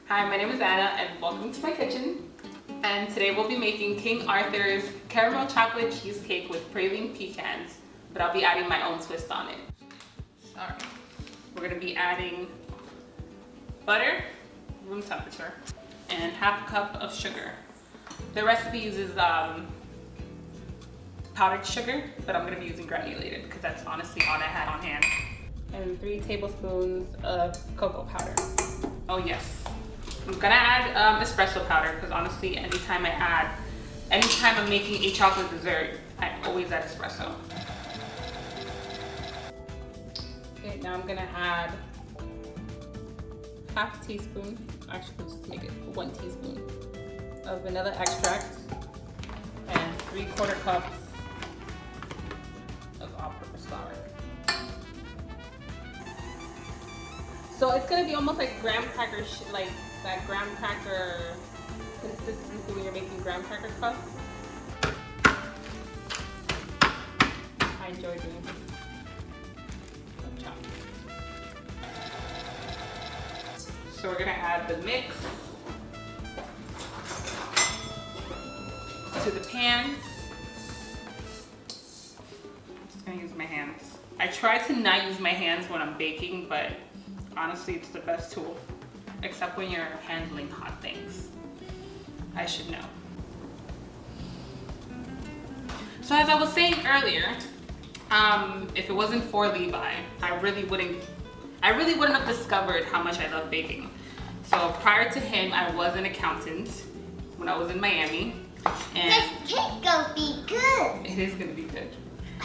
Hi, my name is Anna and welcome to my kitchen. And today we'll be making King Arthur's caramel chocolate cheesecake with praline pecans, but I'll be adding my own twist on it. Alright, we're gonna be adding butter, room temperature, and half a cup of sugar. The recipe uses powdered sugar, but I'm gonna be using granulated because that's honestly all I had on hand. And 3 tablespoons of cocoa powder. Oh yes, I'm gonna add espresso powder because honestly, anytime I'm making a chocolate dessert, I always add espresso. Okay, now I'm gonna add half a teaspoon, actually let's just make it 1 teaspoon of vanilla extract and 3/4 cups of all-purpose flour. So it's gonna be almost like graham cracker, like that graham cracker consistency when you're making graham cracker crust. I enjoy doing this. So we're gonna add the mix to the pan. I'm just gonna use my hands. I try to not use my hands when I'm baking, but honestly, it's the best tool, except when you're handling hot things. I should know. So as I was saying earlier, if it wasn't for Levi, I really wouldn't have discovered how much I love baking. So prior to him, I was an accountant when I was in Miami. And this cake gonna be good. It is gonna be good.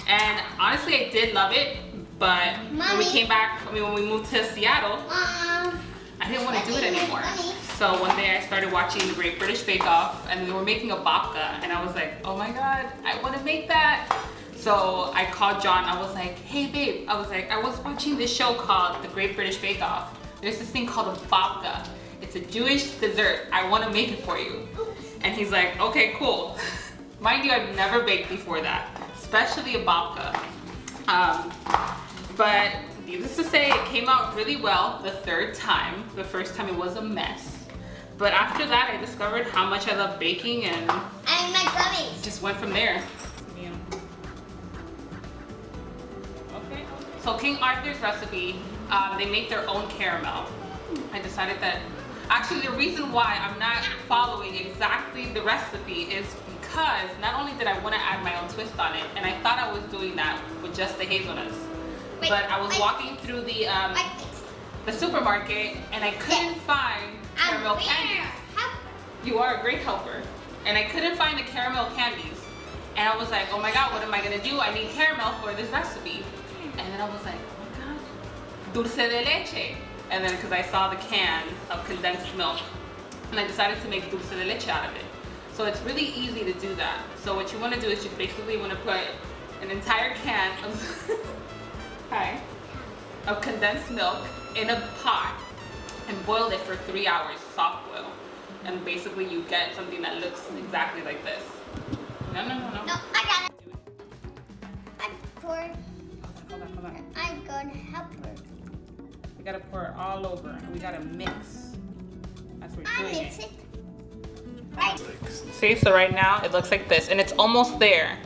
And honestly, I did love it, but when we came back, when we moved to Seattle, I didn't want to do it anymore. So one day I started watching the Great British Bake Off and they were making a babka and I was like, oh my God, I want to make that. So I called John, I was like, hey babe, I was watching this show called the Great British Bake Off. There's this thing called a babka. It's a Jewish dessert. I want to make it for you. And he's like, okay, cool. Mind you, I've never baked before that, especially a babka. But needless to say, it came out really well the 3rd time. The first time it was a mess. But after that, I discovered how much I love baking and my gummies. Just went from there. Okay. So King Arthur's recipe, they make their own caramel. I decided that, actually the reason why I'm not following exactly the recipe is because not only did I want to add my own twist on it, and I thought I was doing that with just the hazelnuts, but I was walking through the supermarket and I couldn't find caramel candies. You are a great helper. And I couldn't find the caramel candies. And I was like, oh my God, what am I gonna do? I need caramel for this recipe. And then I was like, oh my God, Dulce de Leche. And then because I saw the can of condensed milk, and I decided to make Dulce de Leche out of it. So it's really easy to do that. So what you wanna do is you basically wanna put an entire can of condensed milk in a pot and boil it for 3 hours, soft boil. And basically you get something that looks exactly like this. No. No, I got it. I poured. Hold on. I'm gonna help her. We gotta pour it all over and we gotta mix. That's what we're I doing. mix it. Right. See, so right now it looks like this and it's almost there,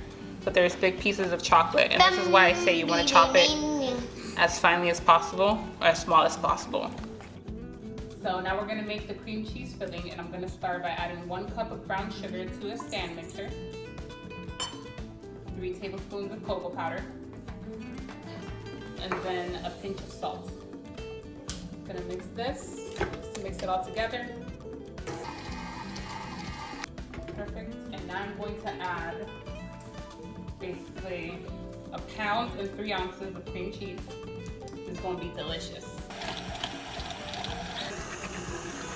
but there's big pieces of chocolate. And this is why I say you wanna chop it as finely as possible or as small as possible. So now we're gonna make the cream cheese filling and I'm gonna start by adding 1 cup of brown sugar to a stand mixer, 3 tablespoons of cocoa powder, and then a pinch of salt. I'm gonna mix this just to mix it all together. Perfect. And now I'm going to add basically 1 pound and 3 ounces of cream cheese. It's gonna be delicious.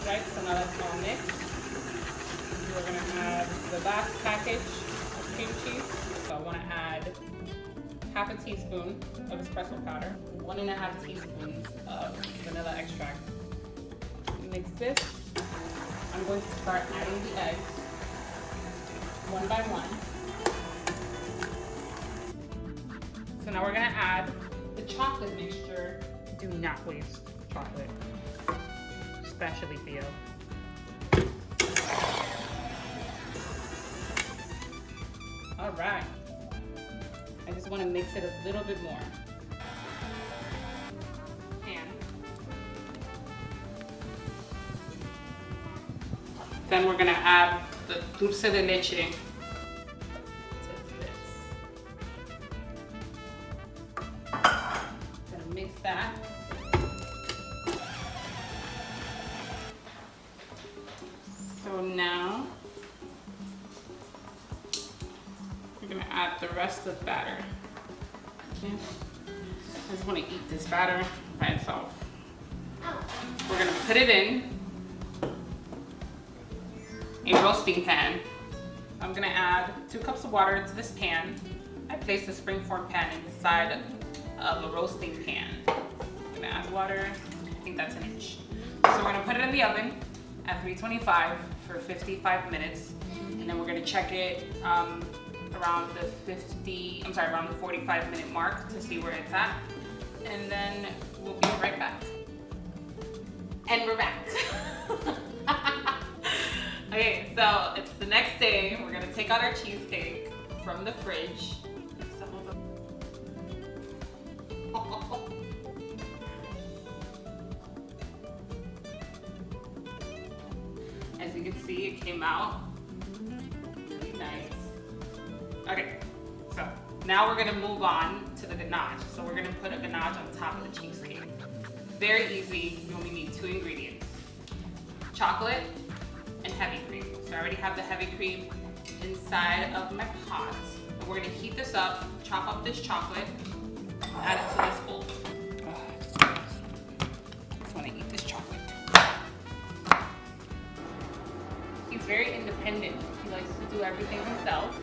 Right, so now that's all mixed. We're gonna add the last package of cream cheese. So I wanna add half a teaspoon of espresso powder, 1.5 teaspoons of vanilla extract. Mix this. I'm going to start adding the eggs one by one. So now we're gonna add the chocolate mixture. Do not waste chocolate. especially Theo. All right. I just want to mix it a little bit more. And then we're gonna add the Dulce de Leche to this. Gonna mix that. So now we're gonna add the rest of the batter. Okay. I just want to eat this batter by itself. We're gonna put it in a roasting pan. I'm gonna add 2 cups of water to this pan. I placed the springform pan inside of a roasting pan. I'm gonna add water, I think that's an inch. So we're gonna put it in the oven at 325 for 55 minutes. And then we're gonna check it around the 45-minute mark to see where it's at. And then we'll be right back. And we're back. Okay, so it's the next day. We're gonna take out our cheesecake from the fridge. As you can see, it came out really nice. Okay, so now we're gonna move on to the ganache. So we're gonna put a ganache on top of the cheesecake. Very easy, you only need 2 ingredients. Chocolate and heavy cream. So I already have the heavy cream inside of my pot. And we're gonna heat this up, chop up this chocolate, add it to this bowl. I just wanna eat this chocolate. He's very independent. He likes to do everything himself.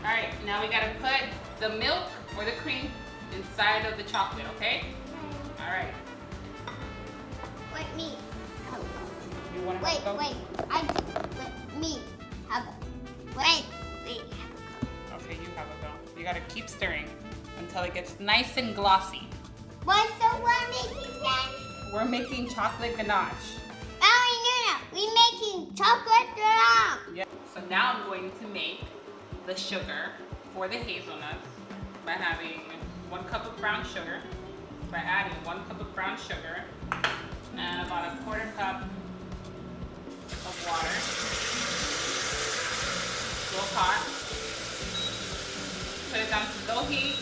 All right, now we gotta put the milk or the cream inside of the chocolate, okay? All right. Let me. You wanna have a go? Wait. Let me have a. Wait. Okay, you have a go. You gotta keep stirring until it gets nice and glossy. What so we're making then? We're making chocolate ganache. Oh, no. We're making chocolate ganache. Yeah. So now I'm going to make the sugar for the hazelnuts by having 1 cup of brown sugar, by adding 1 cup of brown sugar and about 1/4 cup of water. Real hot. Put it down to low heat.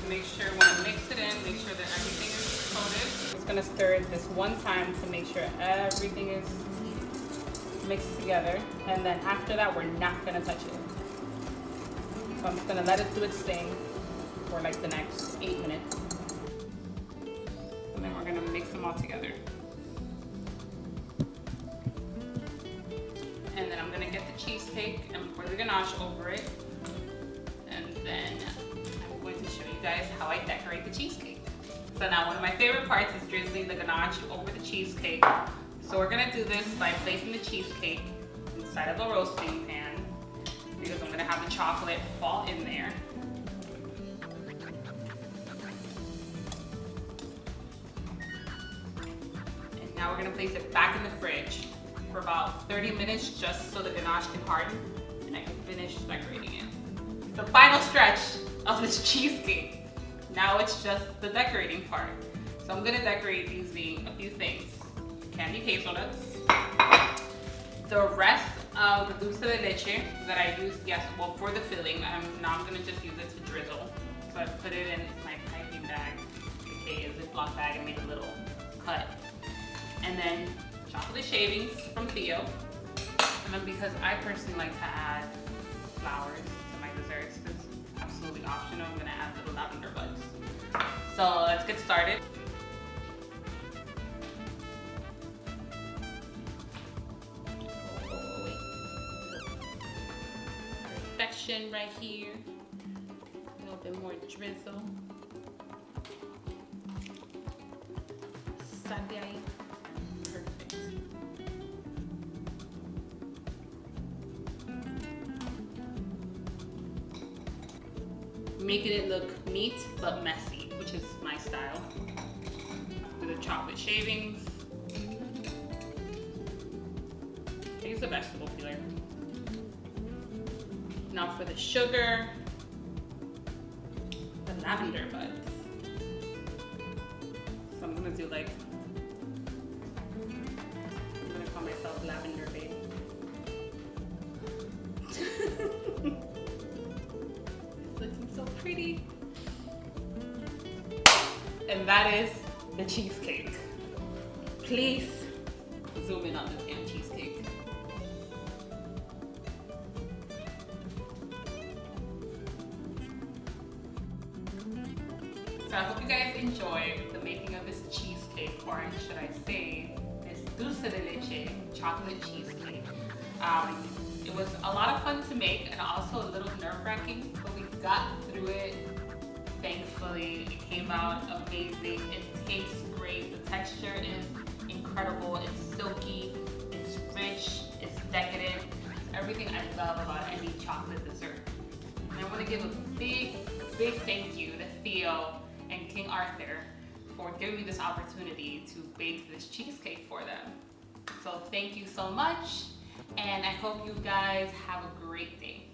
Make sure when I mix it in, make sure that everything is coated. Just gonna stir it this one time to make sure everything is mixed together. And then after that, we're not gonna touch it. So I'm just gonna let it do its thing for like the next 8 minutes. And then we're gonna mix them all together. And then I'm gonna get the cheesecake and pour the ganache over it. And then I'm going to show you guys how I decorate the cheesecake. So now one of my favorite parts is drizzling the ganache over the cheesecake. So we're gonna do this by placing the cheesecake inside of a roasting pan because I'm gonna have the chocolate fall in there. And now we're gonna place it back in the fridge for about 30 minutes just so the ganache can harden and I can finish decorating it. The final stretch of this cheesecake. Now it's just the decorating part. So I'm gonna decorate using a few things. Candied hazelnuts, the rest of the Dulce de Leche that I used for the filling. Now I'm gonna just use it to drizzle. So I put it in my piping bag, aka a Ziploc bag, and made a little cut. And then chocolate shavings from Theo. And then because I personally like to add flowers to my desserts, it's absolutely optional. I'm gonna add little lavender buds. So let's get started. Perfection right here. A little bit more drizzle. Sunday. Perfect. Making it look neat but messy, which is my style. chocolate shavings. I use a vegetable peeler. Now for the sugar, the lavender buds. So I'm gonna do like, I'm gonna call myself Lavender Babe. It's looking so pretty. And that is the cheesecake. Please zoom in on this damn cheesecake. So I hope you guys enjoyed the making of this cheesecake, or should I say, this Dulce de Leche chocolate cheesecake. It was a lot of fun to make and also a little nerve-wracking, but we got through it. Thankfully, it came out amazing. It tastes great. The texture is incredible. It's silky, it's rich, it's decadent. It's everything I love about any chocolate dessert. And I want to give a big thank you to Theo and King Arthur for giving me this opportunity to bake this cheesecake for them. So thank you so much, and I hope you guys have a great day.